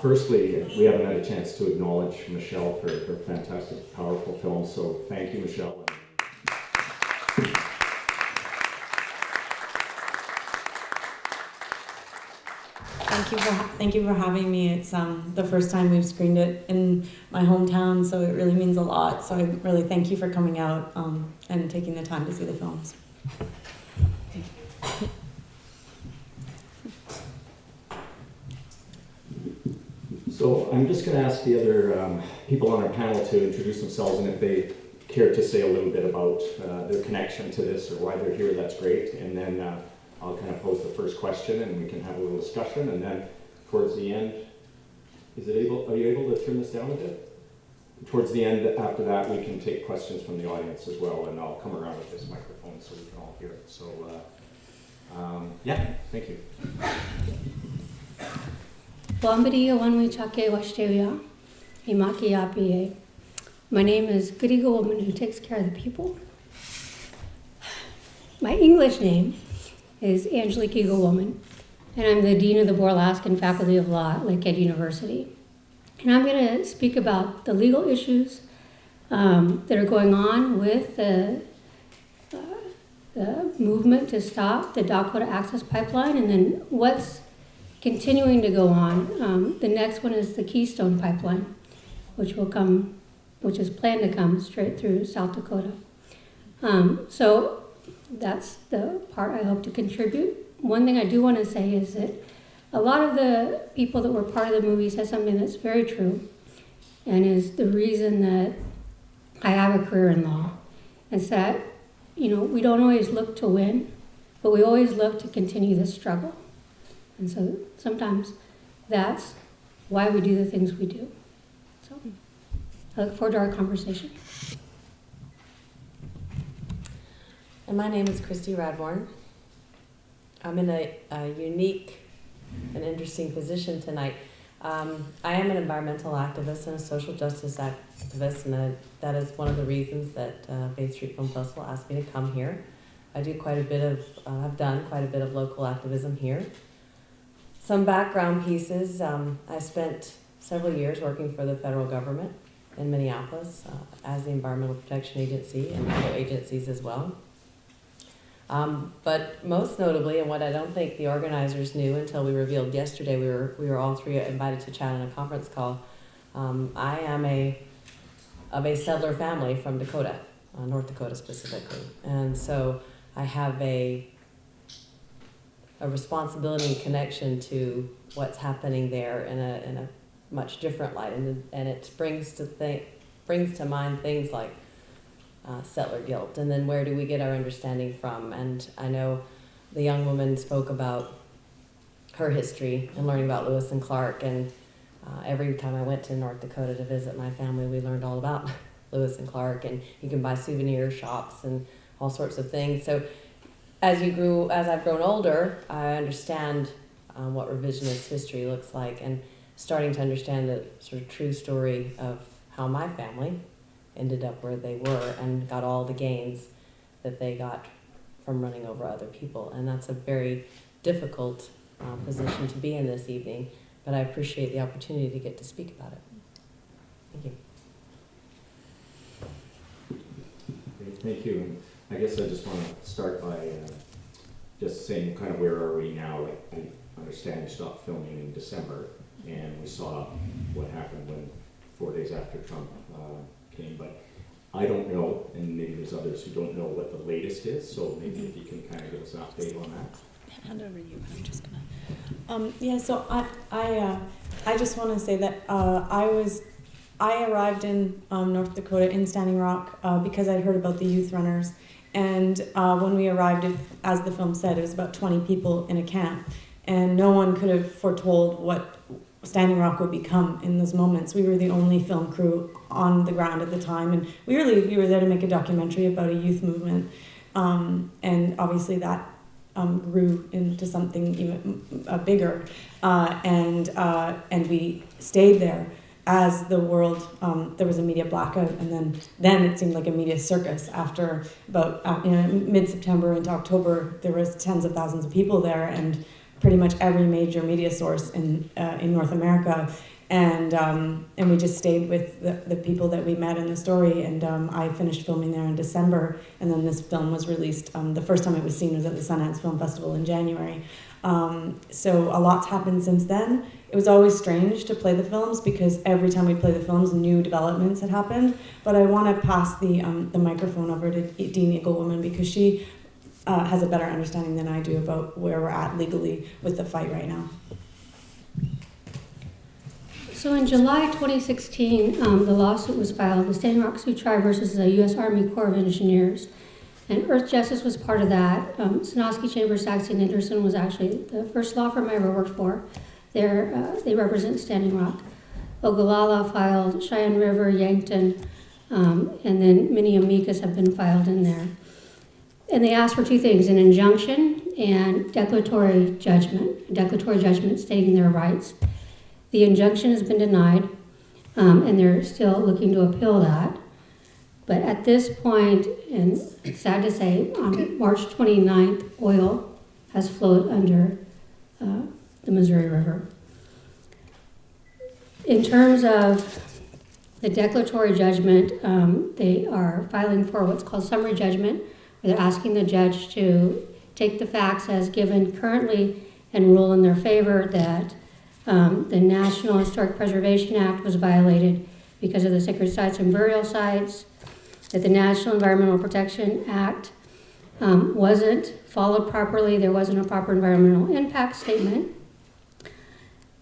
Firstly, we haven't had a chance to acknowledge Michelle for her fantastic, powerful film, so thank you, Michelle. Thank you for having me. It's the first time we've screened it in my hometown, so it really means a lot. So I really thank you for coming out and taking the time to see the films. So I'm just going to ask the other people on our panel to introduce themselves, and if they care to say a little bit about their connection to this or why they're here, that's great. And then I'll kind of pose the first question, and we can have a little discussion. And then towards the end, are you able to turn this down a bit? Towards the end, after that, we can take questions from the audience as well, and I'll come around with this microphone so we can all hear it. So, yeah, thank you. My name is Good Eagle Woman Who Takes Care of the People. My English name is Angelique Eagle Woman, and I'm the Dean of the Borlaskin Faculty of Law at Lakehead University. And I'm going to speak about the legal issues that are going on with the movement to stop the Dakota Access Pipeline, and then what's continuing to go on. The next one is the Keystone Pipeline, which is planned to come straight through South Dakota. So that's the part I hope to contribute. One thing I do want to say is that a lot of the people that were part of the movie said something that's very true, and is the reason that I have a career in law. Is that, we don't always look to win, but we always look to continue the struggle. And so sometimes that's why we do the things we do. So I look forward to our conversation. And my name is Christy Radborn. I'm in a unique and interesting position tonight. I am an environmental activist and a social justice activist, and that is one of the reasons that Bay Street Film Festival asked me to come here. I've done quite a bit of local activism here. Some background pieces. I spent several years working for the federal government in Minneapolis as the Environmental Protection Agency and other agencies as well. But most notably, and what I don't think the organizers knew until we revealed yesterday, we were all three invited to chat on a conference call. I am of a settler family from Dakota, North Dakota specifically, and so I have a responsibility and connection to what's happening there in a much different light, and it brings to mind things like settler guilt, and then where do we get our understanding from? And I know the young woman spoke about her history and learning about Lewis and Clark, and every time I went to North Dakota to visit my family, we learned all about Lewis and Clark, and you can buy souvenir shops and all sorts of things. So as I've grown older, I understand what revisionist history looks like, and starting to understand the sort of true story of how my family ended up where they were and got all the gains that they got from running over other people. And that's a very difficult position to be in this evening, but I appreciate the opportunity to get to speak about it. Thank you. Great, thank you. I guess I just want to start by just saying kind of where are we now. Like, I understand you stopped filming in December, and we saw what happened when 4 days after Trump came, but I don't know, and maybe there's others who don't know what the latest is, so maybe if you can kind of give us an update on that. Hand over to you, but I'm just gonna. So I just want to say that I arrived in North Dakota in Standing Rock because I'd heard about the youth runners, and when we arrived, as the film said, it was about 20 people in a camp, and no one could have foretold what Standing Rock would become in those moments. We were the only film crew on the ground at the time, and we were there to make a documentary about a youth movement, and obviously that grew into something even bigger, and we stayed there as the world, there was a media blackout, and then it seemed like a media circus after about mid-September into October. There was tens of thousands of people there, and pretty much every major media source in North America. And we just stayed with the people that we met in the story. And I finished filming there in December, and then this film was released. The first time it was seen was at the Sundance Film Festival in January. So a lot's happened since then. It was always strange to play the films because every time we play the films, new developments had happened. But I want to pass the microphone over to Dean Eaglewoman because she has a better understanding than I do about where we're at legally with the fight right now. So in July 2016, the lawsuit was filed, the Standing Rock Sioux Tribe versus the U.S. Army Corps of Engineers. And Earth Justice was part of that. Sanoski Chambers, Saxon and Anderson was actually the first law firm I ever worked for. They represent Standing Rock. Ogallala filed, Cheyenne River, Yankton, and then many amicus have been filed in there. And they asked for two things, an injunction and declaratory judgment stating their rights. The injunction has been denied, and they're still looking to appeal that. But at this point, and it's sad to say, on March 29th, oil has flowed under the Missouri River. In terms of the declaratory judgment, they are filing for what's called summary judgment, where they're asking the judge to take the facts as given currently and rule in their favor that the National Historic Preservation Act was violated because of the sacred sites and burial sites, that the National Environmental Protection Act wasn't followed properly, there wasn't a proper environmental impact statement,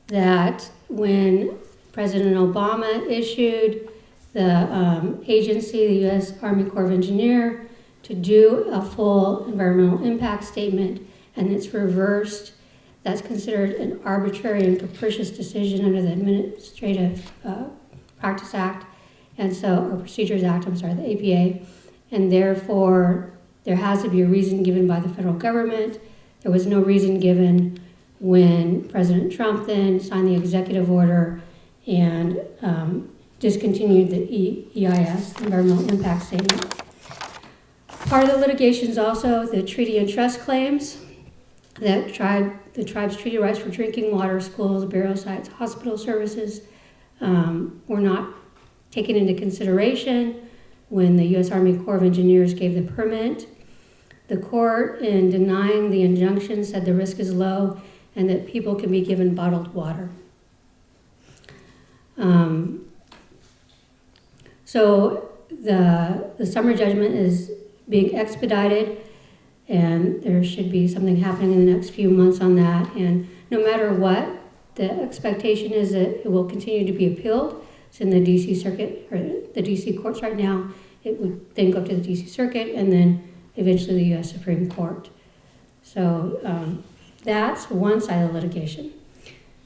that when President Obama issued the agency, the U.S. Army Corps of Engineers, to do a full environmental impact statement, and it's reversed. That's considered an arbitrary and capricious decision under the Administrative Practice Act, or Procedures Act, the APA, and therefore there has to be a reason given by the federal government. There was no reason given when President Trump then signed the executive order and discontinued the EIS, Environmental Impact Statement. Part of the litigation is also the treaty and trust claims that the tribe's treaty rights for drinking water, schools, burial sites, hospital services were not taken into consideration when the U.S. Army Corps of Engineers gave the permit. The court, in denying the injunction, said the risk is low and that people can be given bottled water. So the summary judgment is being expedited, and there should be something happening in the next few months on that. And no matter what, the expectation is that it will continue to be appealed. It's in the D.C. Circuit, or the D.C. courts right now. It would then go to the D.C. Circuit, and then eventually the U.S. Supreme Court. So that's one side of the litigation.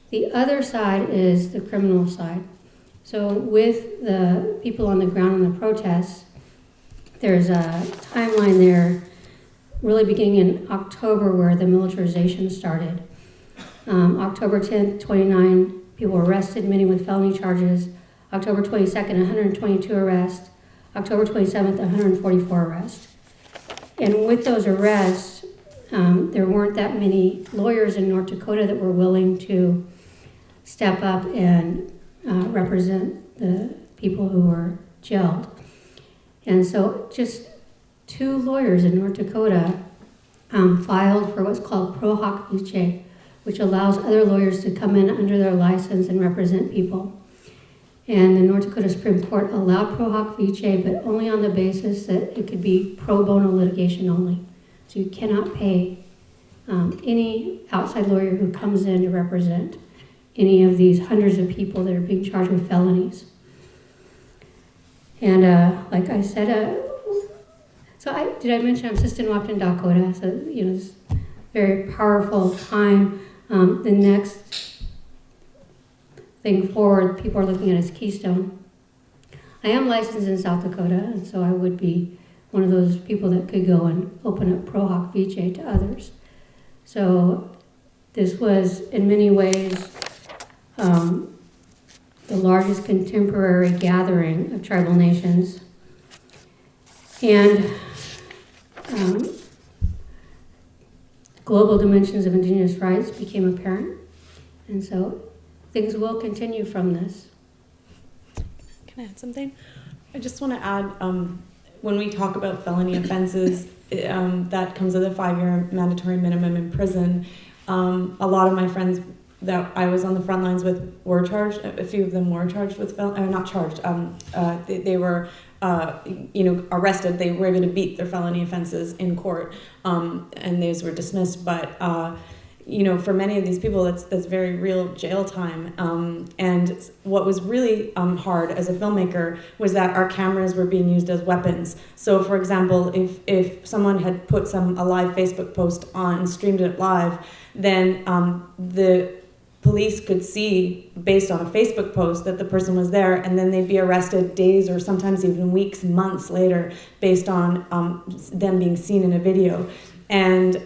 The other side is the criminal side. So with the people on the ground in the protests, there's a timeline there really beginning in October where the militarization started. October 10th, 29 people were arrested, many with felony charges. October 22nd, 122 arrests. October 27th, 144 arrests. And with those arrests, there weren't that many lawyers in North Dakota that were willing to step up and represent the people who were jailed. And so just 2 lawyers in North Dakota filed for what's called pro hoc vice, which allows other lawyers to come in under their license and represent people. And the North Dakota Supreme Court allowed pro hoc vice, but only on the basis that it could be pro bono litigation only. So you cannot pay any outside lawyer who comes in to represent any of these hundreds of people that are being charged with felonies. And like I said, did I mention I'm Sister in Wapton, Dakota? So, it's a very powerful time. The next thing forward, people are looking at is Keystone. I am licensed in South Dakota, and so I would be one of those people that could go and open up pro hoc vice to others. So this was, in many ways, the largest contemporary gathering of tribal nations. And global dimensions of Indigenous rights became apparent. And so things will continue from this. Can I add something? I just want to add, when we talk about felony offenses, that comes with a 5-year mandatory minimum in prison. A lot of my friends that I was on the front lines with were charged. A few of them were charged with not charged. They were, arrested. They were able to beat their felony offenses in court, and those were dismissed. But for many of these people, that's very real jail time. And what was really hard as a filmmaker was that our cameras were being used as weapons. So, for example, if someone had put a live Facebook post on and streamed it live, then the police could see, based on a Facebook post, that the person was there, and then they'd be arrested days or sometimes even weeks, months later, based on them being seen in a video. And,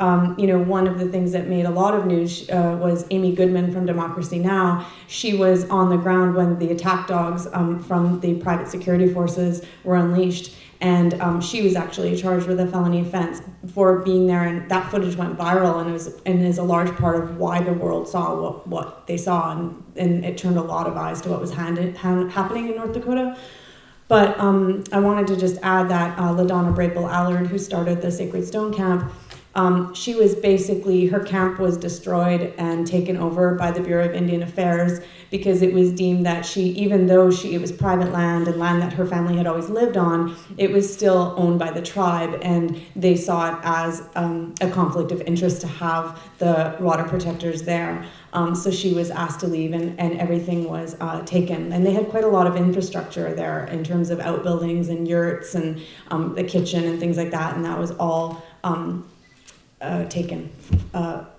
one of the things that made a lot of news was Amy Goodman from Democracy Now! She was on the ground when the attack dogs from the private security forces were unleashed. And she was actually charged with a felony offense for being there. And that footage went viral and is a large part of why the world saw what they saw. And it turned a lot of eyes to what was happening in North Dakota. But I wanted to just add that LaDonna Brapel-Allard, who started the Sacred Stone Camp, she was basically, her camp was destroyed and taken over by the Bureau of Indian Affairs because it was deemed that even though it was private land and land that her family had always lived on, it was still owned by the tribe, and they saw it as a conflict of interest to have the water protectors there. So she was asked to leave, and everything was taken. And they had quite a lot of infrastructure there in terms of outbuildings and yurts and the kitchen and things like that, and that was all taken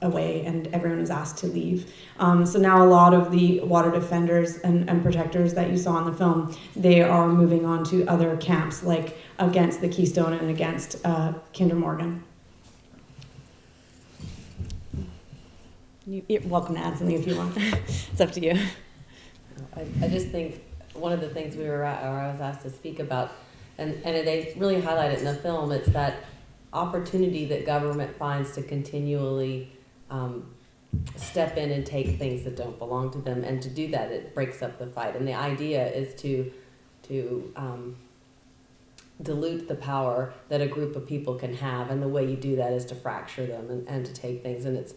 away, and everyone was asked to leave. So now a lot of the water defenders and protectors that you saw in the film, they are moving on to other camps, like against the Keystone and against Kinder Morgan. You're welcome to add something if you want. It's up to you. I just think one of the things I was asked to speak about, and they really highlight it in the film, it's that opportunity that government finds to continually step in and take things that don't belong to them, and to do that, it breaks up the fight. And the idea is to dilute the power that a group of people can have, and the way you do that is to fracture them and to take things. And it's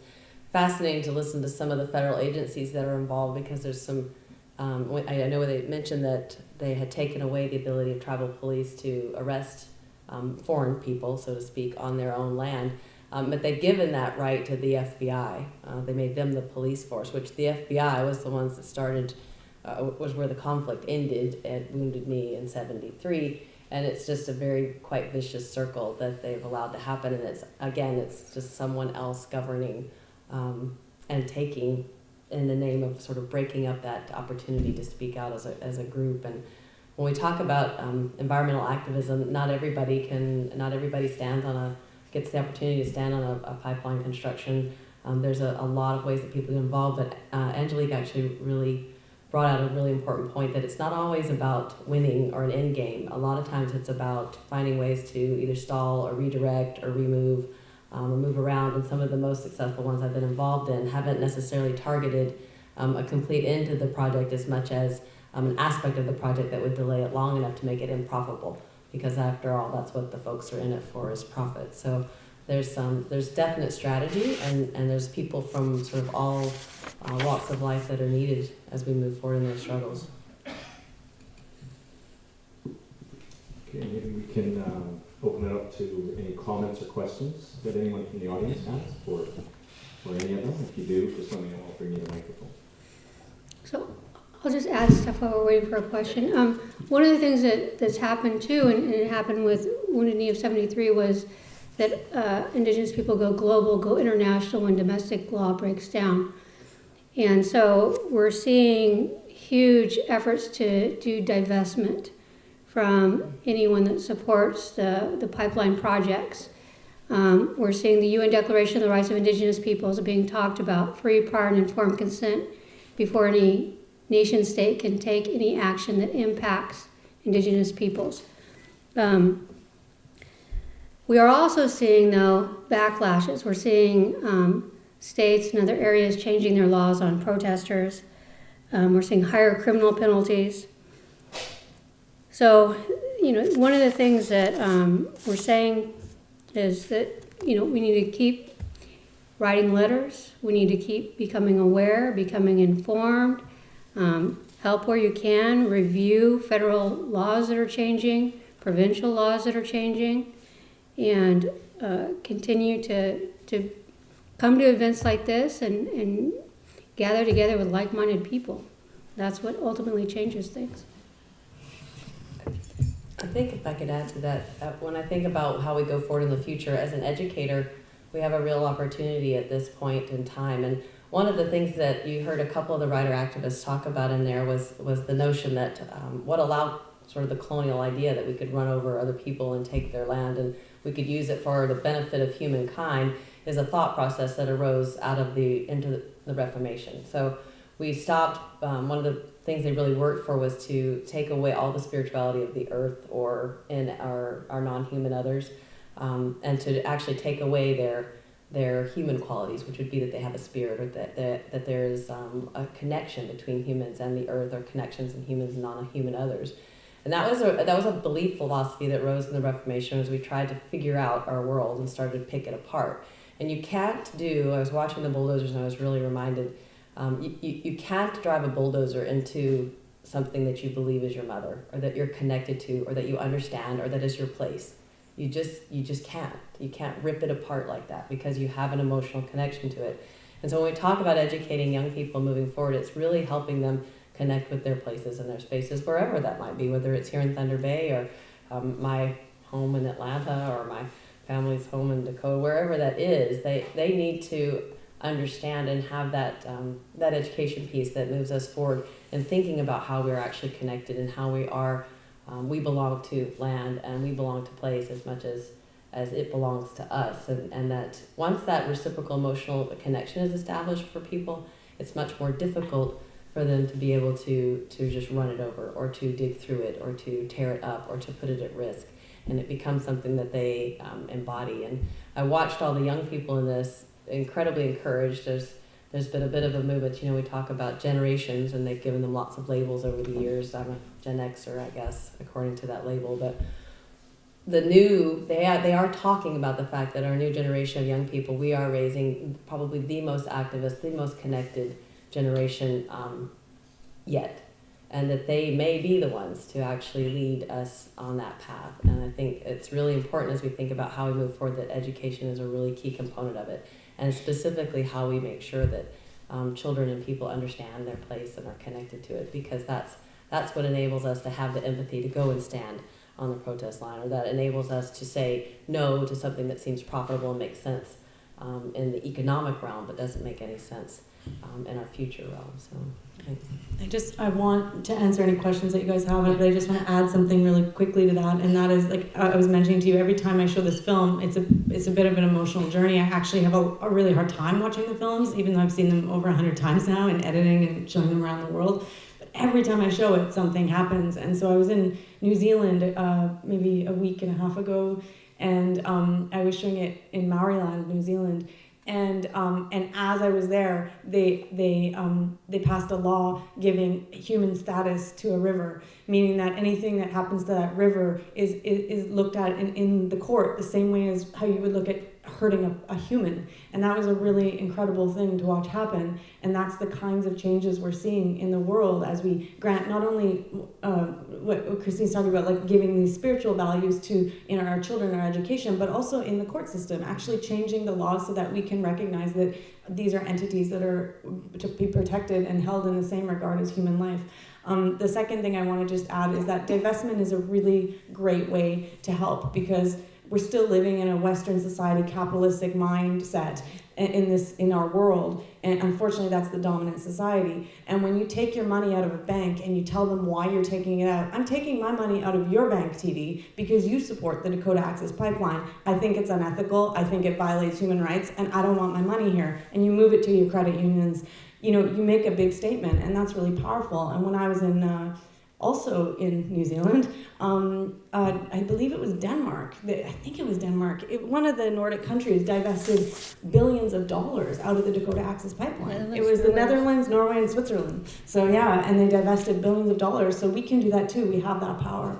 fascinating to listen to some of the federal agencies that are involved, because there's some, I know they mentioned that they had taken away the ability of tribal police to arrest foreign people, so to speak, on their own land. But they've given that right to the FBI. They made them the police force, which the FBI was the ones that started, was where the conflict ended at Wounded Knee in 1973. And it's just a quite vicious circle that they've allowed to happen. And it's just someone else governing and taking in the name of sort of breaking up that opportunity to speak out as a group. And when we talk about environmental activism, not everybody gets the opportunity to stand on a pipeline construction. There's a lot of ways that people get involved, but Angelique actually really brought out a really important point, that it's not always about winning or an end game. A lot of times it's about finding ways to either stall or redirect or remove or move around. And some of the most successful ones I've been involved in haven't necessarily targeted a complete end to the project as much as an aspect of the project that would delay it long enough to make it improfitable, because after all, that's what the folks are in it for, is profit. So there's definite strategy, and there's people from sort of all walks of life that are needed as we move forward in those struggles. Okay, maybe we can open it up to any comments or questions that anyone from the audience has, or any of them. If you do, just let me know. I'll bring you the microphone. So I'll just add stuff while we're waiting for a question. One of the things that's happened too, and it happened with Wounded Knee of 73, was that Indigenous people go global, go international when domestic law breaks down. And so we're seeing huge efforts to do divestment from anyone that supports the pipeline projects. We're seeing the UN Declaration of the Rights of Indigenous Peoples being talked about, free, prior, and informed consent before any nation state can take any action that impacts Indigenous peoples. We are also seeing, though, backlashes. We're seeing states and other areas changing their laws on protesters. We're seeing higher criminal penalties. So, one of the things that we're saying is that, we need to keep writing letters. We need to keep becoming aware, becoming informed, help where you can, review federal laws that are changing, provincial laws that are changing, and continue to come to events like this and gather together with like-minded people. That's what ultimately changes things. I think if I could add to that, when I think about how we go forward in the future, as an educator, we have a real opportunity at this point in time. And one of the things that you heard a couple of the writer activists talk about in there was the notion that what allowed sort of the colonial idea that we could run over other people and take their land and we could use it for the benefit of humankind is a thought process that arose out of into the Reformation. So we stopped, one of the things they really worked for was to take away all the spirituality of the earth or in our non-human others, and to actually take away their human qualities, which would be that they have a spirit, or that there is a connection between humans and the earth, or connections in humans and non-human others. And that was a belief philosophy that rose in the Reformation as we tried to figure out our world and started to pick it apart. And you can't I was watching the bulldozers and I was really reminded, you can't drive a bulldozer into something that you believe is your mother, or that you're connected to, or that you understand, or that is your place. You just can't. You can't rip it apart like that because you have an emotional connection to it. And so when we talk about educating young people moving forward, it's really helping them connect with their places and their spaces, wherever that might be, whether it's here in Thunder Bay or my home in Atlanta or my family's home in Dakota, wherever that is, they need to understand and have that education piece that moves us forward in thinking about how we're actually connected and how we belong to land and we belong to place as much as it belongs to us, and that once that reciprocal emotional connection is established for people, it's much more difficult for them to be able to just run it over or to dig through it or to tear it up or to put it at risk, and it becomes something that they embody. And I watched all the young people in this incredibly encouraged. There's been a bit of a movement, we talk about generations and they've given them lots of labels over the years. I'm a Gen Xer, I guess, according to that label, but they are talking about the fact that our new generation of young people, we are raising probably the most activist, the most connected generation yet, and that they may be the ones to actually lead us on that path. And I think it's really important as we think about how we move forward that education is a really key component of it, and specifically how we make sure that children and people understand their place and are connected to it, because that's what enables us to have the empathy to go and stand on the protest line, or that enables us to say no to something that seems profitable and makes sense in the economic realm but doesn't make any sense in our future realm. So I want to answer any questions that you guys have, but I just want to add something really quickly to that, and that is, like I was mentioning to you, every time I show this film, it's a bit of an emotional journey. I actually have a really hard time watching the films, even though I've seen them over 100 times now in editing and showing them around the world. But every time I show it, something happens. And so I was in New Zealand maybe a week and a half ago, and I was showing it in Maoriland, New Zealand. And as I was there, they passed a law giving human status to a river, meaning that anything that happens to that river is looked at in the court the same way as how you would look at hurting a human. And that was a really incredible thing to watch happen. And that's the kinds of changes we're seeing in the world as we grant not only what Christine's talking about, like giving these spiritual values to our children, our education, but also in the court system, actually changing the laws so that we can recognize that these are entities that are to be protected and held in the same regard as human life. The second thing I want to just add is that divestment is a really great way to help, because we're still living in a Western society, capitalistic mindset in our world, and unfortunately that's the dominant society. And when you take your money out of a bank and you tell them why you're taking it out, I'm taking my money out of your bank, TD, because you support the Dakota Access Pipeline. I think it's unethical, I think it violates human rights, and I don't want my money here. And you move it to your credit unions. You make a big statement, and that's really powerful. And when I was in also in New Zealand. I believe it was Denmark. I think it was Denmark. One of the Nordic countries divested billions of dollars out of the Dakota Access Pipeline. It was the Netherlands, Norway, and Switzerland. So yeah, and they divested billions of dollars. So we can do that too. We have that power.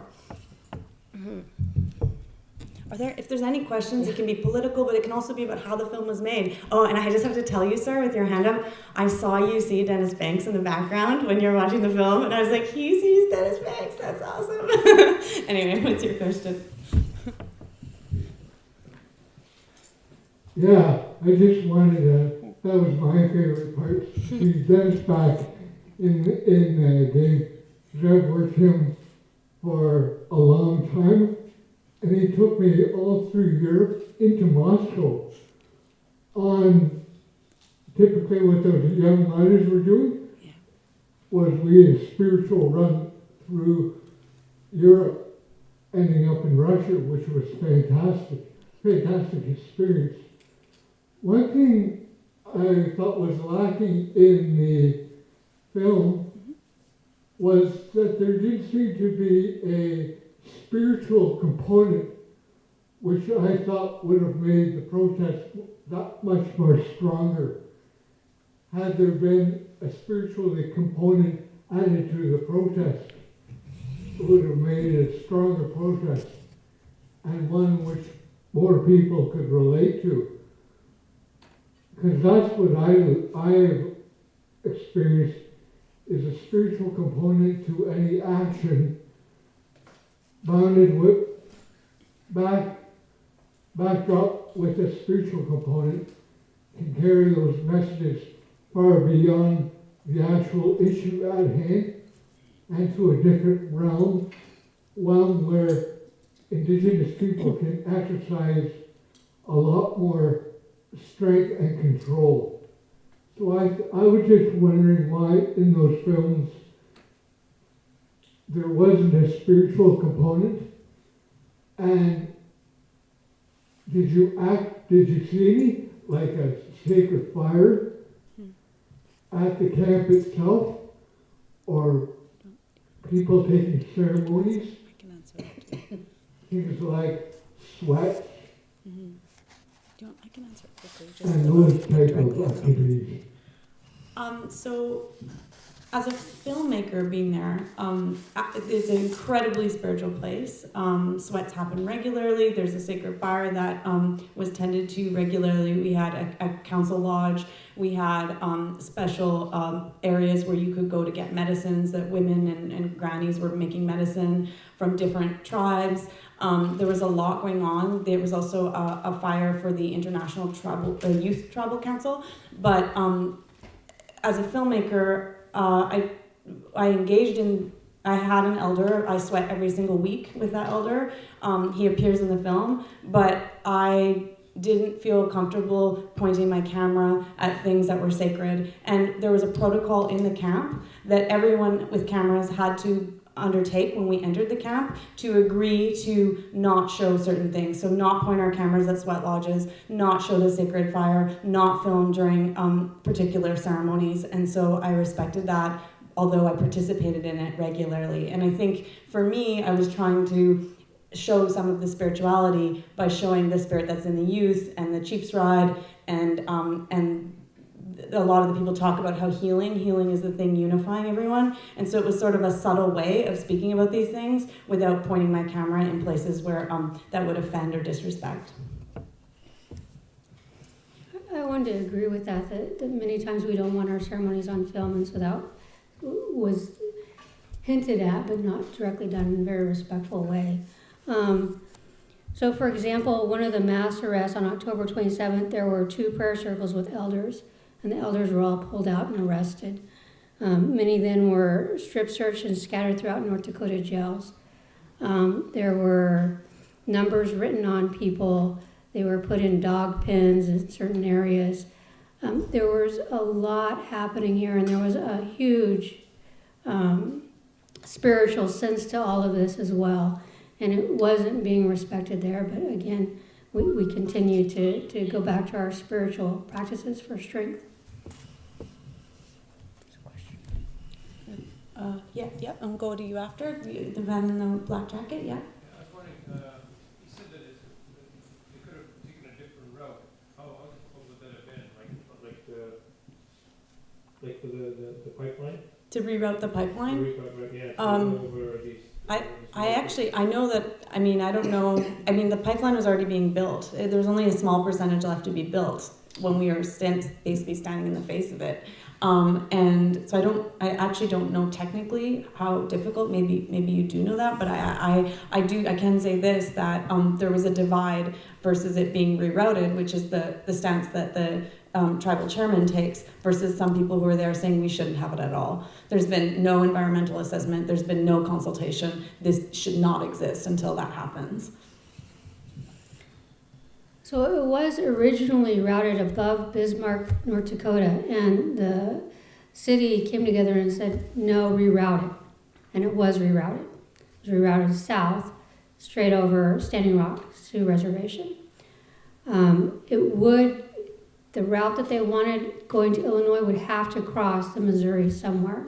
If there's any questions, it can be political, but it can also be about how the film was made. Oh, and I just have to tell you, sir, with your hand up, I saw you see Dennis Banks in the background when you were watching the film, and I was like, he sees Dennis Banks, that's awesome. Anyway, what's your question? Yeah, I just wanted to, that was my favorite part, see Dennis back in the game. I've worked him for a long time. And he took me all through Europe into Moscow on typically what those young miners were doing was we had a spiritual run through Europe, ending up in Russia, which was fantastic experience. One thing I thought was lacking in the film was that there did seem to be a spiritual component, which I thought would have made the protest that much more stronger. Had there been a spiritual component added to the protest, it would have made it a stronger protest and one which more people could relate to. Because that's what I have experienced is a spiritual component to any action bounded with backed up with a spiritual component can carry those messages far beyond the actual issue at hand and to a different realm, one where Indigenous people can exercise a lot more strength and control. So I was just wondering why in those films there wasn't a spiritual component, and did you see any, like a sacred fire at the camp itself, or people taking ceremonies, things like sweat, I can answer it quickly. and those type of activities? So, as a filmmaker being there, it's an incredibly spiritual place. Sweats happen regularly. There's a sacred fire that was tended to regularly. We had a council lodge. We had special areas where you could go to get medicines, that women and grannies were making medicine from different tribes. There was a lot going on. There was also a fire for the International Youth Tribal Council. But as a filmmaker, I engaged in, I had an elder. I sweat every single week with that elder. He appears in the film, but I didn't feel comfortable pointing my camera at things that were sacred. And there was a protocol in the camp that everyone with cameras had to undertake when we entered the camp to agree to not show certain things. So not point our cameras at sweat lodges, not show the sacred fire, not film during particular ceremonies. And so I respected that, although I participated in it regularly. And I think for me, I was trying to show some of the spirituality by showing the spirit that's in the youth and the chief's ride, and a lot of the people talk about how healing is the thing unifying everyone. And so it was sort of a subtle way of speaking about these things without pointing my camera in places where that would offend or disrespect. I wanted to agree with that many times we don't want our ceremonies on film, and so that was hinted at but not directly done in a very respectful way. So for example, one of the mass arrests on October 27th, there were 2 prayer circles with elders, and the elders were all pulled out and arrested. Many then were strip searched and scattered throughout North Dakota jails. There were numbers written on people. They were put in dog pens in certain areas. There was a lot happening here, and there was a huge spiritual sense to all of this as well. And it wasn't being respected there, but again, we continue to go back to our spiritual practices for strength. yeah, and go to you after, the man in the black jacket, yeah. Yeah, I was wondering, you said that they could have taken a different route. How difficult would that have been? Like the pipeline? To reroute the pipeline? Yeah, over these. I know that, I mean, I don't know, I mean, the pipeline was already being built. There was only a small percentage left to be built when we were basically standing in the face of it. And so I actually don't know technically how difficult, maybe you do know that, but I can say this, that there was a divide versus it being rerouted, which is the stance that the tribal chairman takes, versus some people who are there saying we shouldn't have it at all. There's been no environmental assessment, there's been no consultation. This should not exist until that happens. So it was originally routed above Bismarck, North Dakota, and the city came together and said, no, reroute it. And it was rerouted. It was rerouted south, straight over Standing Rock Sioux Reservation. The route that they wanted going to Illinois would have to cross the Missouri somewhere.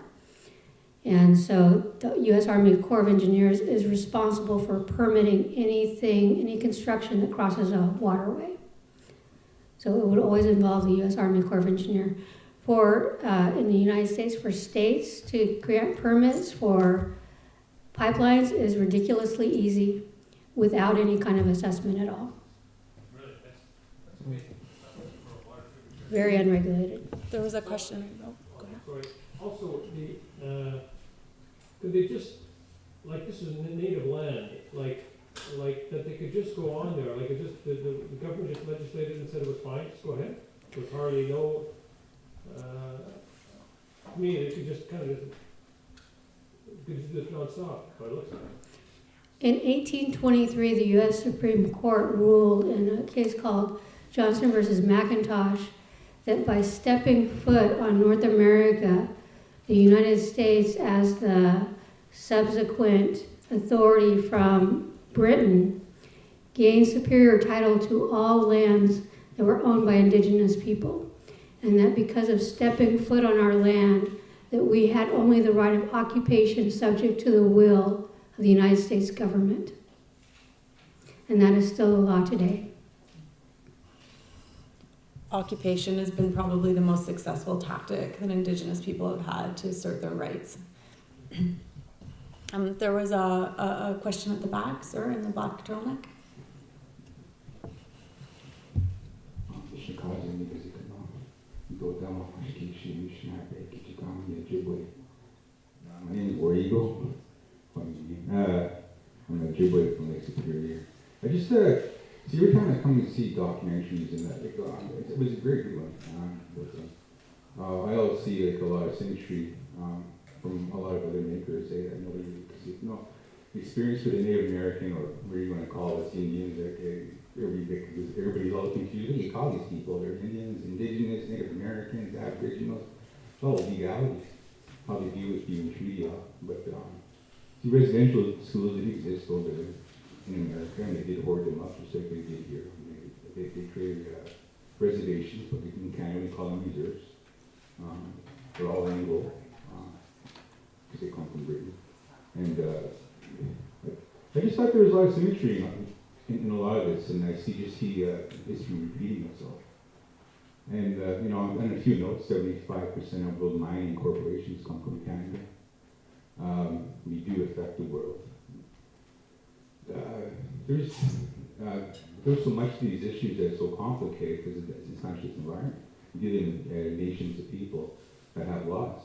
And so the U.S. Army Corps of Engineers is responsible for permitting any construction that crosses a waterway. So it would always involve the U.S. Army Corps of Engineers. In the United States, for states to grant permits for pipelines is ridiculously easy without any kind of assessment at all. Really, that's amazing. For a water tributary. Very unregulated. There was a question. Oh, go ahead. Sorry. Also, could they just, like, this is native land, like that they could just go on there, like it just the government just legislated and said it was fine, just go ahead. There's hardly no. To me, they could just kind of just do this nonstop. But it looks like. In 1823, the U.S. Supreme Court ruled in a case called Johnson versus McIntosh that by stepping foot on North America, the United States, as the subsequent authority from Britain, gained superior title to all lands that were owned by indigenous people. And that because of stepping foot on our land, that we had only the right of occupation subject to the will of the United States government. And that is still the law today. Occupation has been probably the most successful tactic that Indigenous people have had to assert their rights. There was a question at the back, sir, in the black turtleneck. My name is Origo. I'm a Ojibwe from Lake Superior. I just see every time I come to see documentaries and that, it was a very good one. I always see like a lot of symmetry from a lot of other makers. I know the experience with a Native American, or whatever you want to call us, Indians. Everybody's all confused. What do you call these people? They're Indians, Indigenous, Native Americans, Aboriginals. It's all legalities. How they deal with you and treat you. But the residential schools that exist over there in America, and they did hoard them up just like they did here. They created reservations, but in Canada we call them reserves. They're all Anglo, because they come from Britain. And I just thought there was a lot of symmetry in a lot of this, and I just see history repeating itself. And I've done a few notes. 75% of those mining corporations come from Canada. We do affect the world. There's so much to these issues that are so complicated because it's not just environment. You're dealing with nations of people that have laws.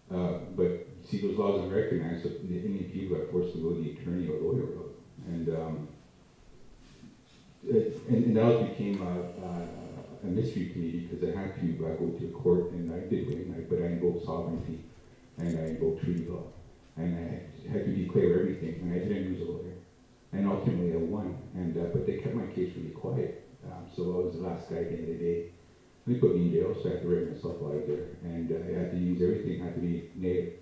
But see, those laws are recognized, so Indian people are forced to go the attorney or lawyer route. And that also became a mystery to me because I had to go to the court, and I did win, but I invoked sovereignty, and I invoked treaty law. And I had to declare everything, and I didn't lose a lawyer. And ultimately I won, but they kept my case really quiet. So I was the last guy at the end of the day. They put me in jail, so I had to write myself out of there. And I had to use everything. I had to be native.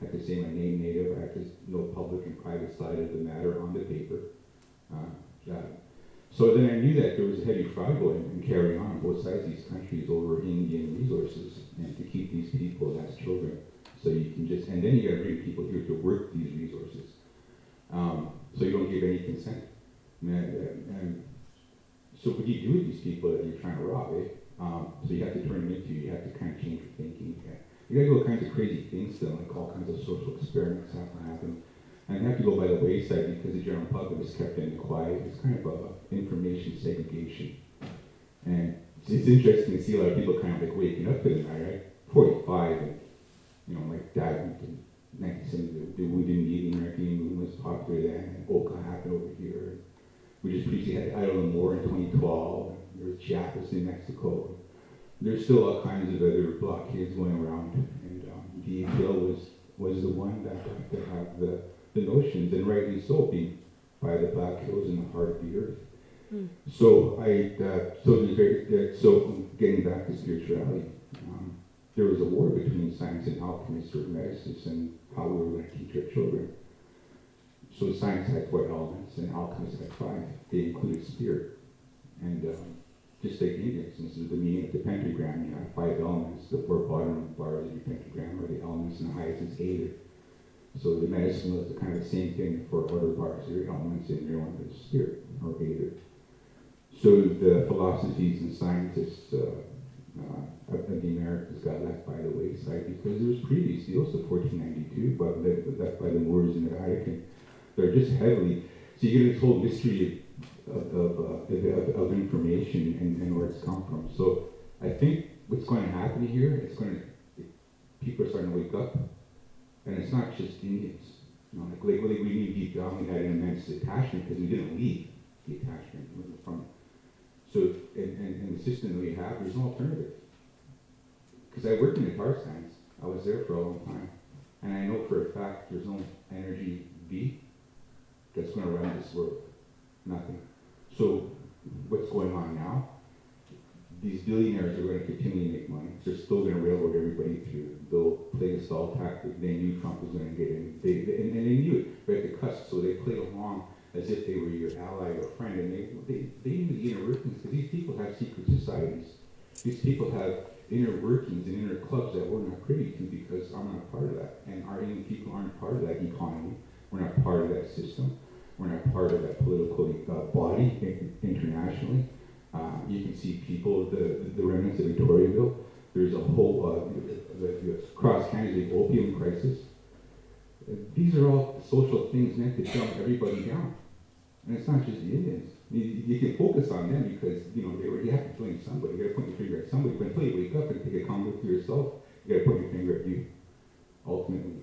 I had to say my name native. I had to know public and private side of the matter on the paper. So then I knew that there was a heavy fraud going and carrying on both sides of these countries over Indian resources, and to keep these people as children So you can just, and then you gotta bring people here to work these resources. So you don't give any consent. And so what do you do with these people that you're trying to rob, eh? So you have to turn them into, you have to kind of change your thinking. You gotta do all kinds of crazy things still, like all kinds of social experiments have to happen. And they have to go by the wayside because the general public is kept in quiet. It's kind of information segregation. And it's interesting to see a lot of people kind of like waking up to the night, right? 45, and you know, like dad, in 1970, the Wounded Knee American movement was popular then, and Oka happened over here. We just briefly had Idle and War in 2012. There was Chiapas in Mexico. There's still all kinds of other blockades going around, and the bill was the one that had the notions, and rightly so, being by the Black Hills in the heart of the earth. So so getting back to spirituality, there was a war between science and alchemists or medicines, and how we were going to teach our children. So science had 4 elements, and alchemists had 5. They included spirit, and just like Indians, this is the meaning of the pentagram. You have 5 elements. The 4 bottom bars of your pentagram are the elements, and the highest is Aether. So the medicine was kind of the same thing for other bars. Your elements in your one is spirit or Aether. So the philosophies and scientists of the Americas got left by the wayside because there was previously also 1492, but left by the Moors in the Vatican. They're just heavily. So you get this whole mystery of information and where it's come from. So I think what's going to happen here, people are starting to wake up, and it's not just Indians. You know, like we knew deep down we had an immense attachment because we didn't leave the attachment from. So and the system that we have, there's no alternative. Because I worked in the tar sands, I was there for a long time, and I know for a fact there's no energy B that's going to run this world. Nothing. So what's going on now? These billionaires are going to continue to make money. They're still going to railroad everybody through. They'll play the stall tactic. They knew Trump was going to get in. And they knew it right at the cusp. So they played along as if they were your ally or friend. And they knew the inner workings because these people have secret societies. These people have inner workings and inner clubs that we're not privy to because I'm not part of that. And our Indian people aren't part of that economy. We're not part of that system. We're not part of that political body internationally. You can see people, the remnants of Victoriaville. There's a whole, the cross Canada, the opium crisis. These are all social things meant to dumb everybody down. And it's not just the Indians. You can focus on them because, you know, you have to blame somebody. You got to point your finger at somebody. But until you wake up and take a comment for yourself, you got to point your finger at you, ultimately.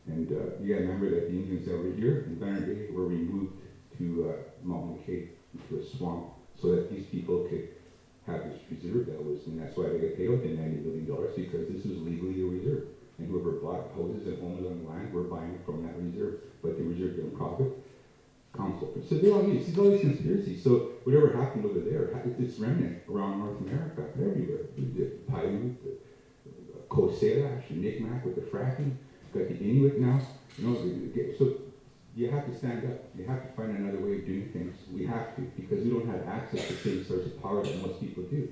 And you got to remember that the Indians that were here in Banner Bay were removed to Mountain Cave, into a swamp, so that these people could have this reserve that was, and that's why they got paid out the $90 billion, because this was legally a reserve. And whoever bought houses and homes on the land were buying from that reserve, but the reserve didn't profit. Council. So they all use all these conspiracies. So whatever happened over there, it's remnant around North America, everywhere. The Paiute, the Coast Salish, and Nicmac with the fracking. Got the Inuit now. You know, so you have to stand up. You have to find another way of doing things. We have to, because we don't have access to the same source of power that most people do.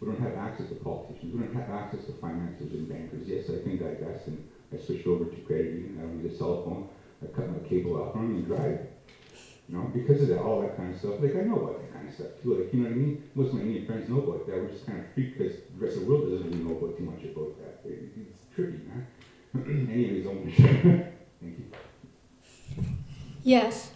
We don't have access to politicians. We don't have access to financiers and bankers. Yes, I can divest, and I switched over to credit union. I don't need a cell phone. I cut my cable off. I don't even drive. You know, because of that, all that kind of stuff. Like, I know about that kind of stuff too. Like, you know what I mean? Most of my Indian friends know about that. We're just kind of freaked because the rest of the world doesn't really know about too much about that. It's trippy, man. Anyways, I'm thank you. Yes.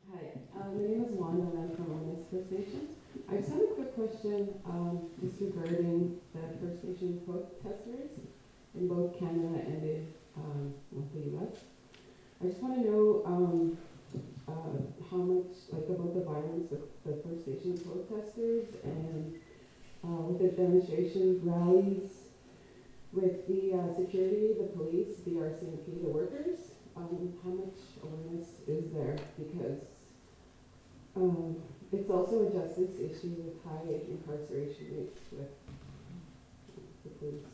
Hi, my name is Wanda and I'm from Onus First Nation. I just have a quick question just regarding the First Nation protesters in both Canada and in the US. I just want to know how much, like, about the violence of the First Nation protesters and with the demonstrations, rallies, with the security, the police, the RCMP, the workers. How much awareness is there? Because it's also a justice issue with high incarceration rates with the police.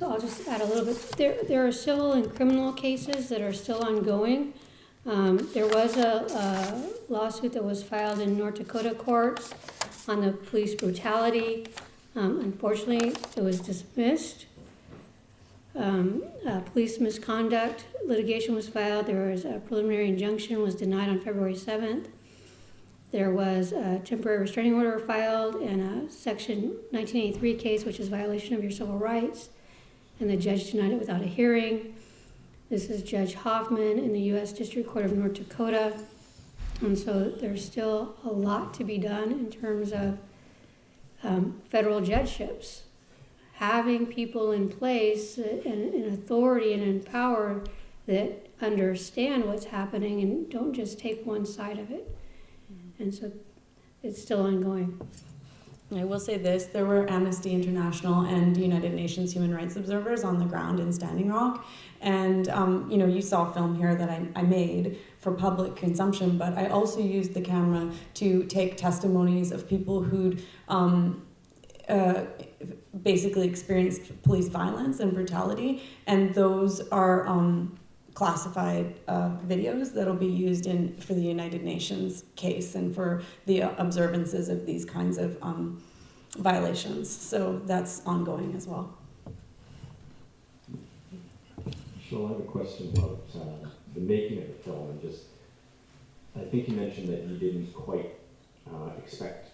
So I'll just add a little bit. There are civil and criminal cases that are still ongoing. There was a lawsuit that was filed in North Dakota courts on the police brutality. Unfortunately, it was dismissed. Police misconduct litigation was filed. There was a preliminary injunction was denied on February 7th. There was a temporary restraining order filed in a Section 1983 case, which is violation of your civil rights, and the judge denied it without a hearing. This is Judge Hoffman in the U.S. District Court of North Dakota. And so there's still a lot to be done in terms of federal judgeships. Having people in place and authority and in power that understand what's happening and don't just take one side of it. And so it's still ongoing. I will say this, there were Amnesty International and United Nations human rights observers on the ground in Standing Rock. And, you saw a film here that I made for public consumption, but I also used the camera to take testimonies of people who'd basically experienced police violence and brutality. And those are classified videos that'll be used for the United Nations case and for the observances of these kinds of violations. So that's ongoing as well. Michelle, I have a question about the making of the film, and I think you mentioned that you didn't quite expect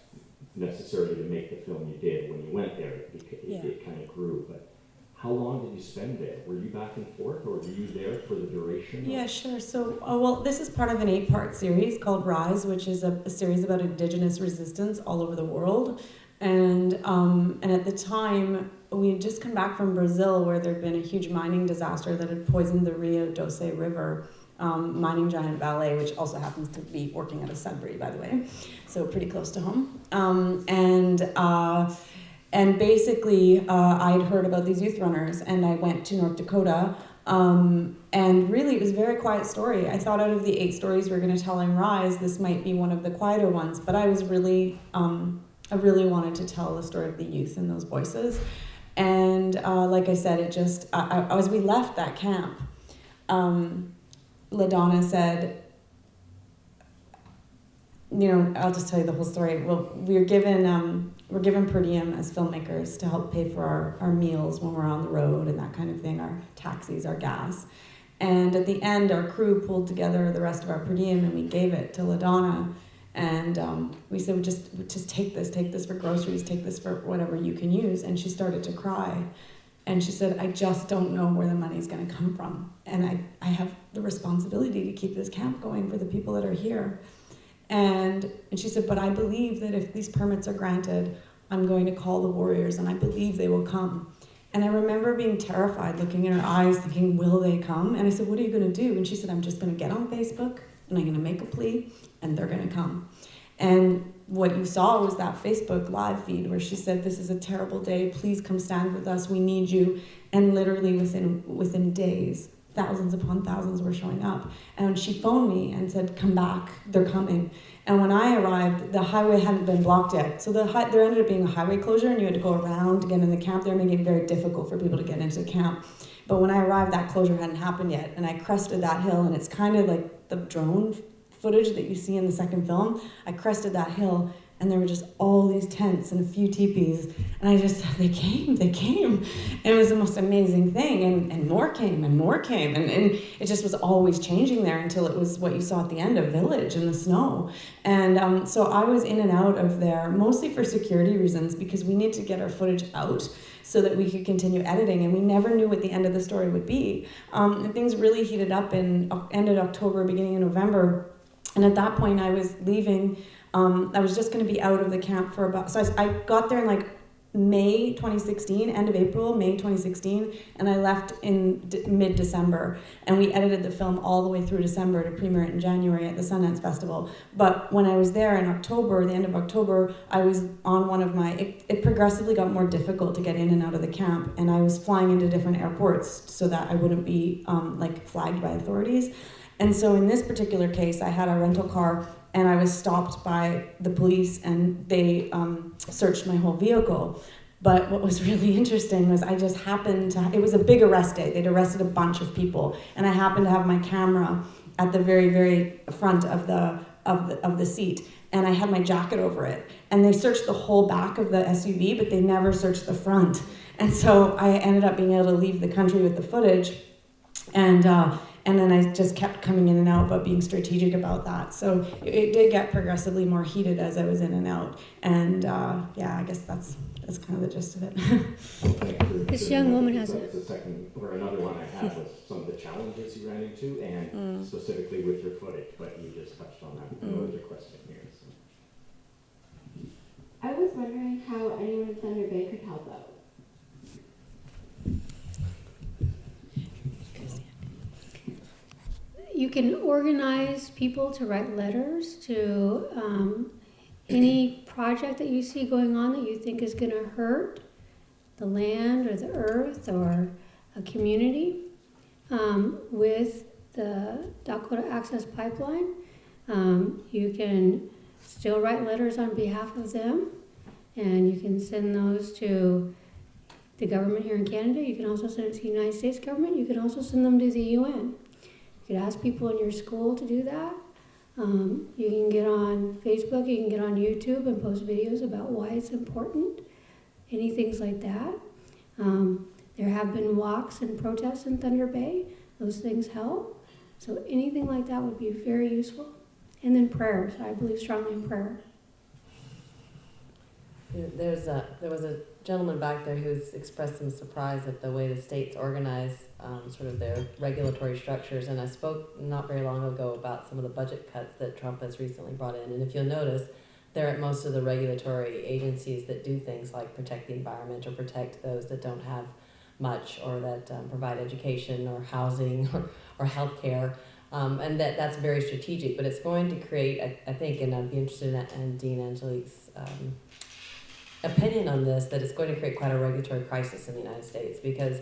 necessarily to make the film you did when you went there. It kind of grew, but how long did you spend there? Were you back and forth, or were you there for the duration? Yeah, sure. So, this is part of an 8-part series called Rise, which is a series about Indigenous resistance all over the world. And at the time, we had just come back from Brazil, where there'd been a huge mining disaster that had poisoned the Rio Doce River. Mining giant Vale, which also happens to be working at a Sudbury, by the way, so pretty close to home. And basically, I'd heard about these youth runners, and I went to North Dakota. And really, it was a very quiet story. I thought out of the 8 stories we're going to tell in Rise, this might be one of the quieter ones. But I really wanted to tell the story of the youth and those voices. And like I said, as we left that camp, LaDonna said, I'll just tell you the whole story. Well, we're given per diem as filmmakers to help pay for our meals when we're on the road and that kind of thing, our taxis, our gas. And at the end, our crew pulled together the rest of our per diem and we gave it to LaDonna. And we said, just take this for groceries, take this for whatever you can use. And she started to cry. And she said, I just don't know where the money's going to come from. And I have the responsibility to keep this camp going for the people that are here. And she said, but I believe that if these permits are granted, I'm going to call the warriors, and I believe they will come. And I remember being terrified, looking in her eyes, thinking, will they come? And I said, what are you going to do? And she said, I'm just going to get on Facebook, and I'm going to make a plea, and they're going to come. And what you saw was that Facebook live feed where she said, this is a terrible day, please come stand with us, we need you. And literally within days, thousands upon thousands were showing up. And she phoned me and said, come back, they're coming. And when I arrived, the highway hadn't been blocked yet. So there ended up being a highway closure, and you had to go around to get in the camp. They were making it very difficult for people to get into the camp. But when I arrived, that closure hadn't happened yet. And I crested that hill, and it's kind of like the drone footage that you see in the second film. I crested that hill, and there were just all these tents and a few teepees, and I just, they came, and it was the most amazing thing, and more came, and it just was always changing there until it was what you saw at the end, a village in the snow. And so I was in and out of there, mostly for security reasons, because we need to get our footage out so that we could continue editing, and we never knew what the end of the story would be. And things really heated up in end of October, beginning of November, and at that point I was leaving. I was just going to be out of the camp for so I got there in like May 2016, end of April, May 2016, and I left in mid-December, and we edited the film all the way through December to premiere it in January at the Sundance Festival. But when I was there in October, the end of October, I was on one of it progressively got more difficult to get in and out of the camp, and I was flying into different airports so that I wouldn't be flagged by authorities. And so in this particular case, I had a rental car, and I was stopped by the police, and they searched my whole vehicle. But what was really interesting was I just happened to, it was a big arrest day. They'd arrested a bunch of people. And I happened to have my camera at the very, very front of the seat. And I had my jacket over it. And they searched the whole back of the SUV, but they never searched the front. And so I ended up being able to leave the country with the footage. And then I just kept coming in and out, but being strategic about that. So it did get progressively more heated as I was in and out. And I guess that's kind of the gist of it. This young woman has a second, or another one I had was some of the challenges you ran into, and specifically with your footage, but you just touched on that. No other question here. So. I was wondering how anyone in Thunder Bay could help out. You can organize people to write letters to any project that you see going on that you think is going to hurt the land or the earth or a community with the Dakota Access Pipeline. You can still write letters on behalf of them, and you can send those to the government here in Canada. You can also send it to the United States government. You can also send them to the UN. You could ask people in your school to do that. You can get on Facebook, you can get on YouTube and post videos about why it's important, any things like that. There have been walks and protests in Thunder Bay. Those things help. So anything like that would be very useful. And then prayers. I believe strongly in prayer. There was a gentleman back there who's expressed some surprise at the way the states organize sort of their regulatory structures, and I spoke not very long ago about some of the budget cuts that Trump has recently brought in, and if you'll notice, they're at most of the regulatory agencies that do things like protect the environment or protect those that don't have much, or that provide education or housing or health care. And that's very strategic, but it's going to create, I think, and I'd be interested in Dean Angelique's opinion on this, that it's going to create quite a regulatory crisis in the United States, because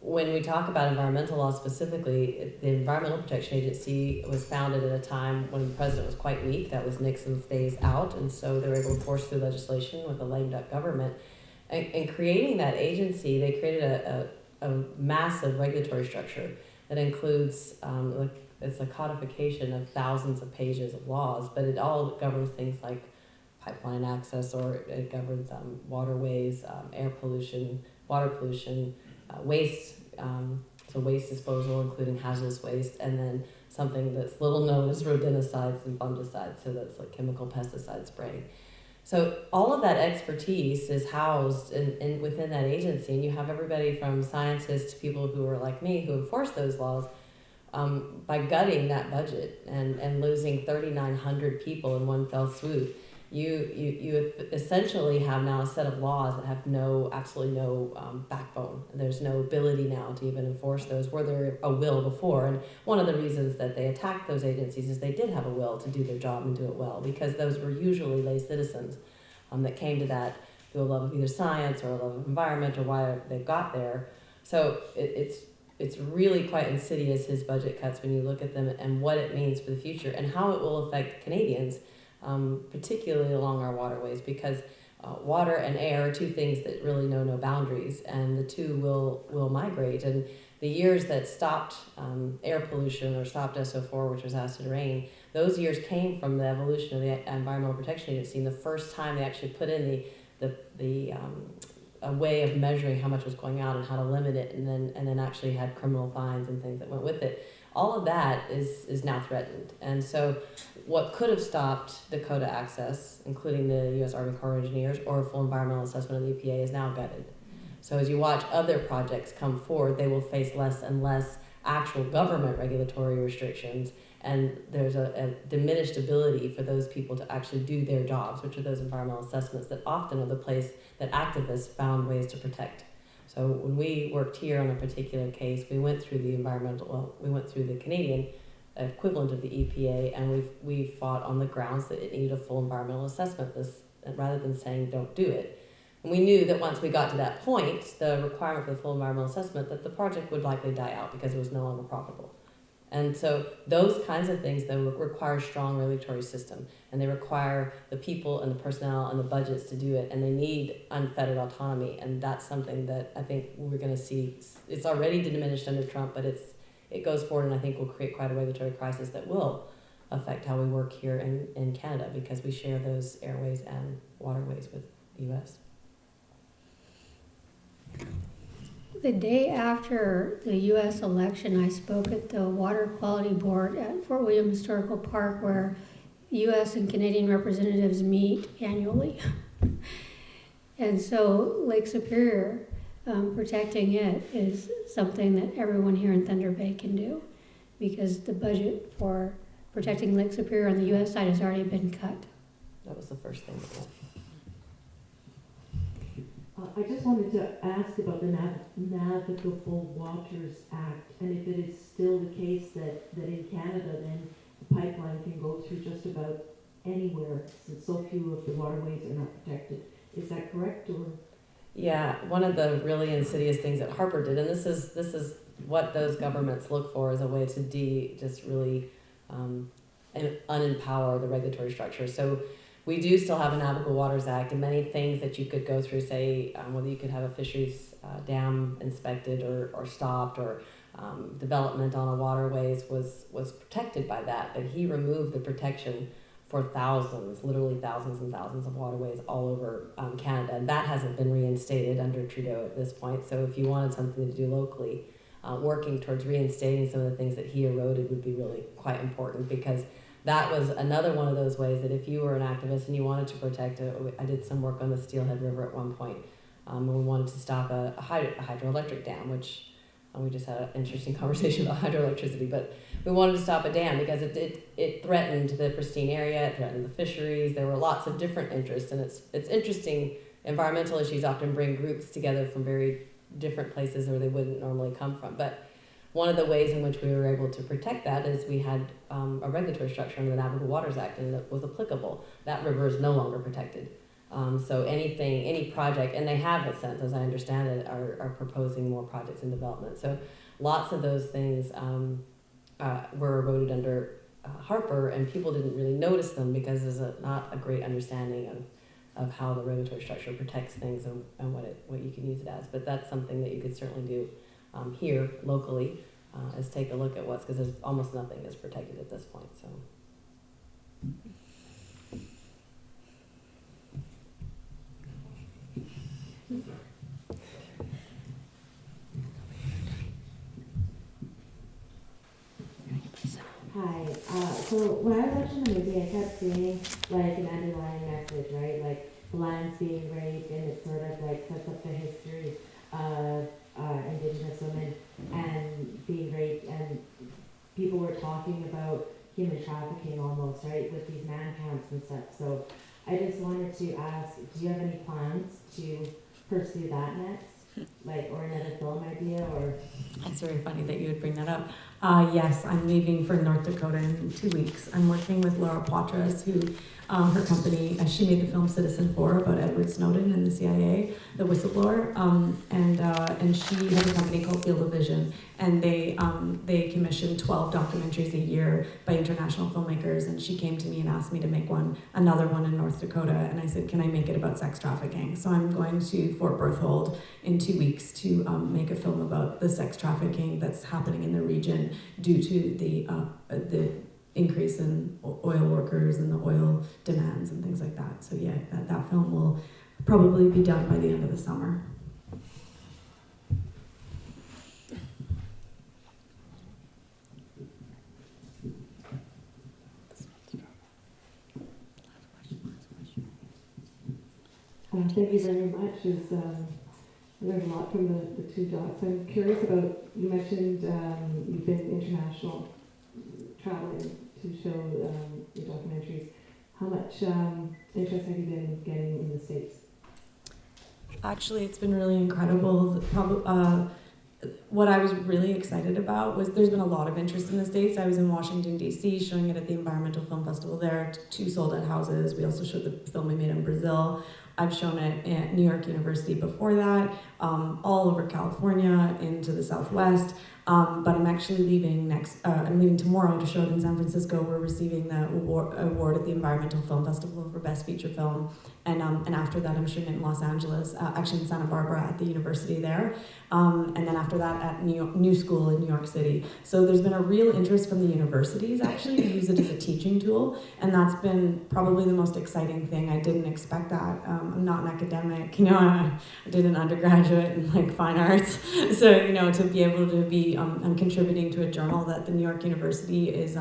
when we talk about environmental law specifically, the Environmental Protection Agency was founded at a time when the president was quite weak. That was Nixon's days out, and so they were able to force through legislation with a lame duck government. And creating that agency, they created a massive regulatory structure that includes, it's a codification of thousands of pages of laws, but it all governs things like pipeline access, or it governs waterways, air pollution, water pollution, waste, so waste disposal, including hazardous waste, and then something that's little known as rodenticides and fungicides, so that's like chemical pesticide spraying. So all of that expertise is housed in within that agency, and you have everybody from scientists to people who are like me who enforce those laws. By gutting that budget and losing 3,900 people in one fell swoop, you essentially have now a set of laws that have absolutely no backbone. There's no ability now to even enforce those where there a will before. And one of the reasons that they attacked those agencies is they did have a will to do their job and do it well, because those were usually lay citizens that came to that through a love of either science or a love of environment or why they got there. So it's really quite insidious, his budget cuts, when you look at them and what it means for the future and how it will affect Canadians, particularly along our waterways, because water and air are two things that really know no boundaries, and the two will migrate. And the years that stopped air pollution or stopped SO4, which was acid rain, those years came from the evolution of the Environmental Protection Agency, and the first time they actually put in a way of measuring how much was going out and how to limit it, and then actually had criminal fines and things that went with it. All of that is now threatened. And so what could have stopped Dakota Access, including the U.S. Army Corps of Engineers or a full environmental assessment of the EPA, is now gutted. So as you watch other projects come forward, they will face less and less actual government regulatory restrictions, and there's a diminished ability for those people to actually do their jobs, which are those environmental assessments that often are the place that activists found ways to protect. So when we worked here on a particular case, we went through we went through the Canadian equivalent of the EPA, and we fought on the grounds that it needed a full environmental assessment, rather than saying don't do it. And we knew that once we got to that point, the requirement for the full environmental assessment, that the project would likely die out because it was no longer profitable. And so those kinds of things though require strong regulatory system, and they require the people and the personnel and the budgets to do it, and they need unfettered autonomy, and that's something that I think we're going to see. It's already diminished under Trump, but it goes forward, and I think will create quite a regulatory crisis that will affect how we work here in Canada, because we share those airways and waterways with the U.S. The day after the U.S. election, I spoke at the Water Quality Board at Fort William Historical Park, where U.S. and Canadian representatives meet annually. And so Lake Superior, protecting it is something that everyone here in Thunder Bay can do, because the budget for protecting Lake Superior on the U.S. side has already been cut. That was the first thing that went. I just wanted to ask about the Navigable Waters Act, and if it is still the case that in Canada then the pipeline can go through just about anywhere, since so few of the waterways are not protected. Is that correct, or? Yeah, one of the really insidious things that Harper did, and this is what those governments look for as a way to just really unempower the regulatory structure. So we do still have a Navigable Waters Act, and many things that you could go through, say whether you could have a fisheries dam inspected or stopped, or development on a waterways was protected by that. But he removed the protection for thousands, literally thousands and thousands of waterways all over Canada. And that hasn't been reinstated under Trudeau at this point. So if you wanted something to do locally, working towards reinstating some of the things that he eroded would be really quite important, because that was another one of those ways that if you were an activist and you wanted to protect it. I did some work on the Steelhead River at one point, and we wanted to stop a hydroelectric dam, which we just had an interesting conversation about hydroelectricity, but we wanted to stop a dam because it threatened the pristine area, it threatened the fisheries. There were lots of different interests, and it's interesting. Environmental issues often bring groups together from very different places where they wouldn't normally come from. But one of the ways in which we were able to protect that is we had a regulatory structure under the Navigable Waters Act, and it was applicable. That river is no longer protected. So any project, and they have it since, as I understand it, are proposing more projects in development. So lots of those things were eroded under Harper, and people didn't really notice them because there's not a great understanding of how the regulatory structure protects things and what you can use it as. But that's something that you could certainly do here locally, is take a look at because there's almost nothing is protected at this point. So. Hi. So when I was watching the movie, I kept seeing like an underlying message, right? Like the lion's being raped, and it sort of like sets up the history of Indigenous women and being raped, and people were talking about human trafficking almost, right, with these man camps and stuff. So I just wanted to ask, do you have any plans to pursue that next, like, or another film idea, or? That's very funny that you would bring that up. Yes, I'm leaving for North Dakota in 2 weeks. I'm working with Laura Poitras, who, her company, she made the film Citizen 4 about Edward Snowden and the CIA, the whistleblower, and she has a company called Field of Vision, and they commission 12 documentaries a year by international filmmakers, and she came to me and asked me to make another one in North Dakota, and I said, can I make it about sex trafficking? So I'm going to Fort Berthold in 2 weeks to make a film about the sex trafficking that's happening in the region due to the increase in oil workers and the oil demands and things like that. So yeah, that film will probably be done by the end of the summer. Thank you very much. I learned a lot from the two docs. I'm curious about, you mentioned you've been international traveling to show your documentaries. How much interest have you been getting in the States? Actually, it's been really incredible. What I was really excited about was there's been a lot of interest in the States. I was in Washington, D.C., showing it at the Environmental Film Festival there, 2 sold-out houses. We also showed the film we made in Brazil. I've shown it at New York University before that, all over California, into the Southwest. But I'm actually leaving I'm leaving tomorrow to show it in San Francisco. We're receiving the award at the Environmental Film Festival for Best Feature Film. And after that, I'm shooting it in Los Angeles, actually in Santa Barbara at the university there. And then after that at New School in New York City. So there's been a real interest from the universities actually to use it as a teaching tool. And that's been probably the most exciting thing. I didn't expect that. I'm not an academic, I did an undergraduate in like fine arts. So, to be able to be, I'm contributing to a journal that the New York University is, the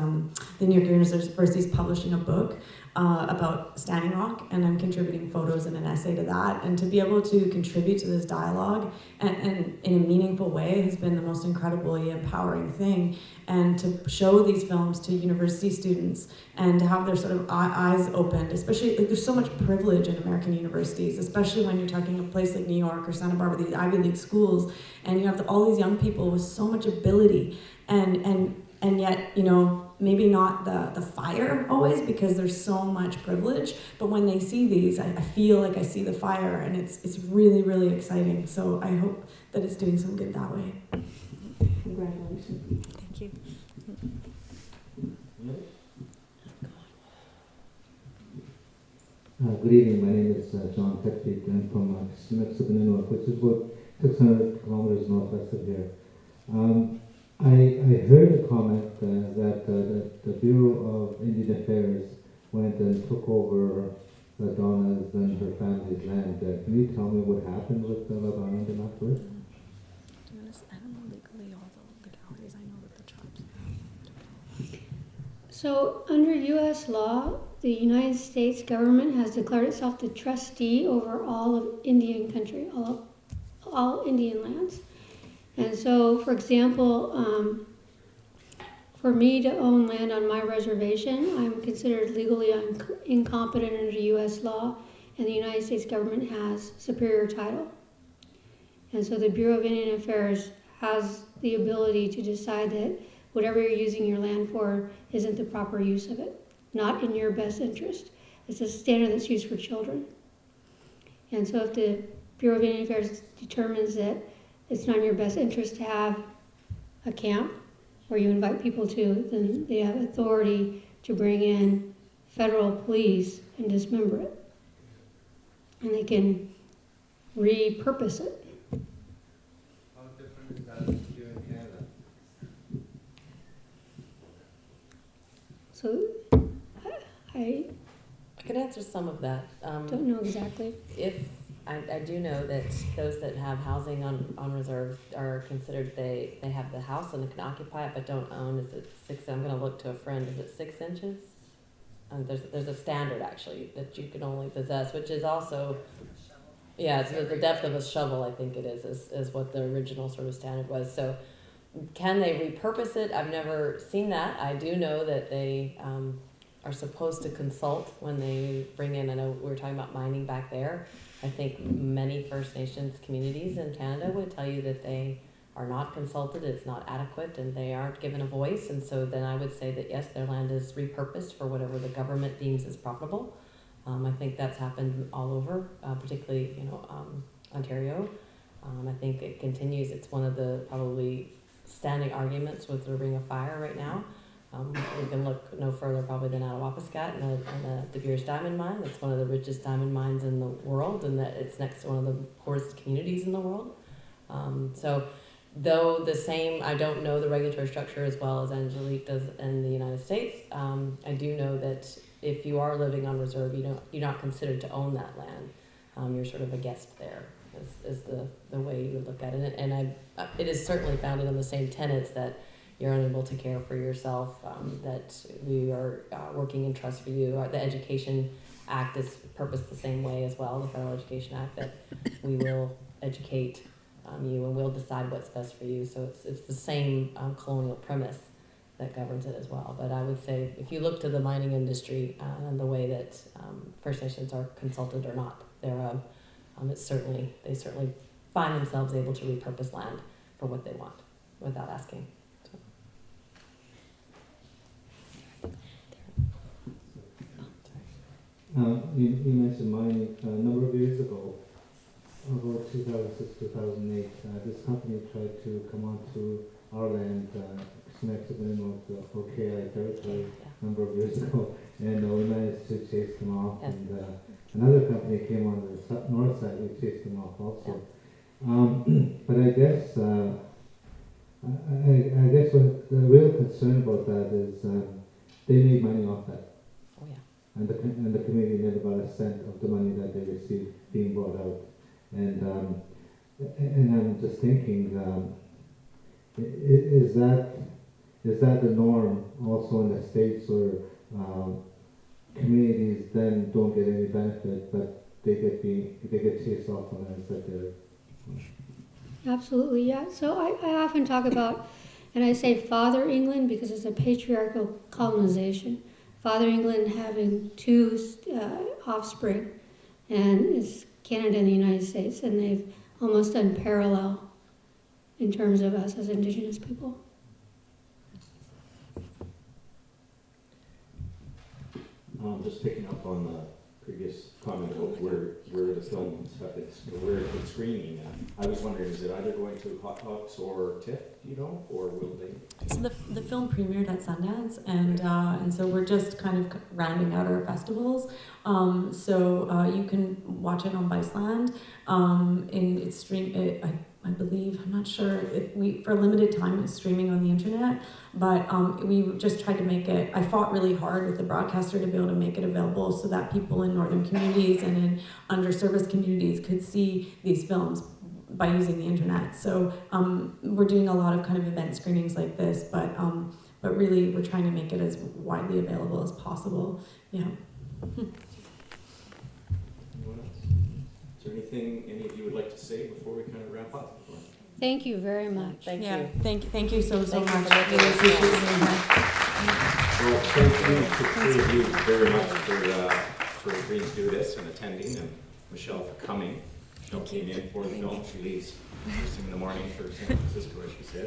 New York University is publishing a book about Standing Rock, and I'm contributing photos and an essay to that. And to be able to contribute to this dialogue and in a meaningful way has been the most incredibly empowering thing. And to show these films to university students and to have their sort of eyes opened, especially, like, there's so much privilege in American universities, especially when you're talking a place like New York or Santa Barbara, these Ivy League schools, and you have all these young people with so much ability, and yet, maybe not the fire always, because there's so much privilege, but when they see these, I feel like I see the fire, and it's really, really exciting. So I hope that it's doing some good that way. Congratulations. Thank you. Good evening, my name is John Petfield. I'm from Newark, which is about 600 kilometers northwest of here. I heard a comment that the Bureau of Indian Affairs went and took over Donna's and her family's land. Can you tell me what happened with Donna and afterwards? I don't know legally all the legalities. I know that the tribes. So, under U.S. law, the United States government has declared itself the trustee over all of Indian country, all Indian lands. And so, for example, for me to own land on my reservation, I'm considered legally incompetent under U.S. law, and the United States government has superior title. And so the Bureau of Indian Affairs has the ability to decide that whatever you're using your land for isn't the proper use of it, not in your best interest. It's a standard that's used for children. And so if the Bureau of Indian Affairs determines that it's not in your best interest to have a camp where you invite people to, then they have authority to bring in federal police and dismember it. And they can repurpose it. How different is that here in Canada? So I could answer some of that. don't know exactly. I do know that those that have housing on reserve are considered, they have the house and can occupy it but don't own. Is it 6? I'm going to look to a friend. Is it 6 inches? There's a standard actually that you can only possess, which is also, yeah, it's the depth of a shovel. I think it is what the original sort of standard was. So can they repurpose it? I've never seen that. I do know that they are supposed to consult when they bring in. I know we were talking about mining back there. I think many First Nations communities in Canada would tell you that they are not consulted, it's not adequate, and they aren't given a voice. And so then I would say that yes, their land is repurposed for whatever the government deems as profitable. I think that's happened all over, particularly Ontario. I think it continues. It's one of the probably standing arguments with the Ring of Fire right now. We can look no further probably than out of Wapiskat and the De Beers diamond mine. It's one of the richest diamond mines in the world, and that it's next to one of the poorest communities in the world. So though the same, I don't know the regulatory structure as well as Angelique does in the United States. I do know that if you are living on reserve, you're not considered to own that land. You're sort of a guest there, is the way you would look at it. And it is certainly founded on the same tenets that you're unable to care for yourself, that we are working in trust for you. The Education Act is purposed the same way as well, the Federal Education Act, that we will educate you and we'll decide what's best for you. So it's the same colonial premise that governs it as well. But I would say if you look to the mining industry and the way that First Nations are consulted or not thereof, they certainly find themselves able to repurpose land for what they want without asking. You mentioned mining. A number of years ago, about 2006, 2008, this company tried to come onto our land next to the OKI territory a number of years ago, and we managed to chase them off. Yes. And another company came on the north side, we chased them off also. But I guess I guess what the real concern about that is they made money off that. Oh, yeah. And the community never got a cent of the money that they received being brought out. And I'm just thinking, is that the norm also in the States where communities then don't get any benefit, but they get chased off on lands that they're. Absolutely, yeah. So I often talk about, and I say Father England because it's a patriarchal colonization. Father England having two offspring, and it's Canada and the United States, and they've almost done parallel in terms of us as Indigenous people. Just picking up on the previous comment about where the film stuff is, where it's screening. I was wondering, is it either going to Hot Box or TIFF, do you know, or will they? So the film premiered at Sundance, and so we're just kind of rounding out our festivals. So you can watch it on Viceland. In its stream, I believe, I'm not sure if for a limited time it's streaming on the internet, but we just tried to make it. I fought really hard with the broadcaster to be able to make it available so that people in northern communities and in underserviced communities could see these films by using the internet. So we're doing a lot of kind of event screenings like this, but really we're trying to make it as widely available as possible. Yeah. Anyone else? Is there anything any of you would like to say before we kind of wrap up? Thank you very much. Thank Yeah. you. Thank you so Thank much. you for making Really this appreciate chance. being here. Well, thank you to the three of you very much for agreeing to do this and attending, and Michelle for coming. Michelle came in for the film. She leaves first thing in the morning for San Francisco, as she said.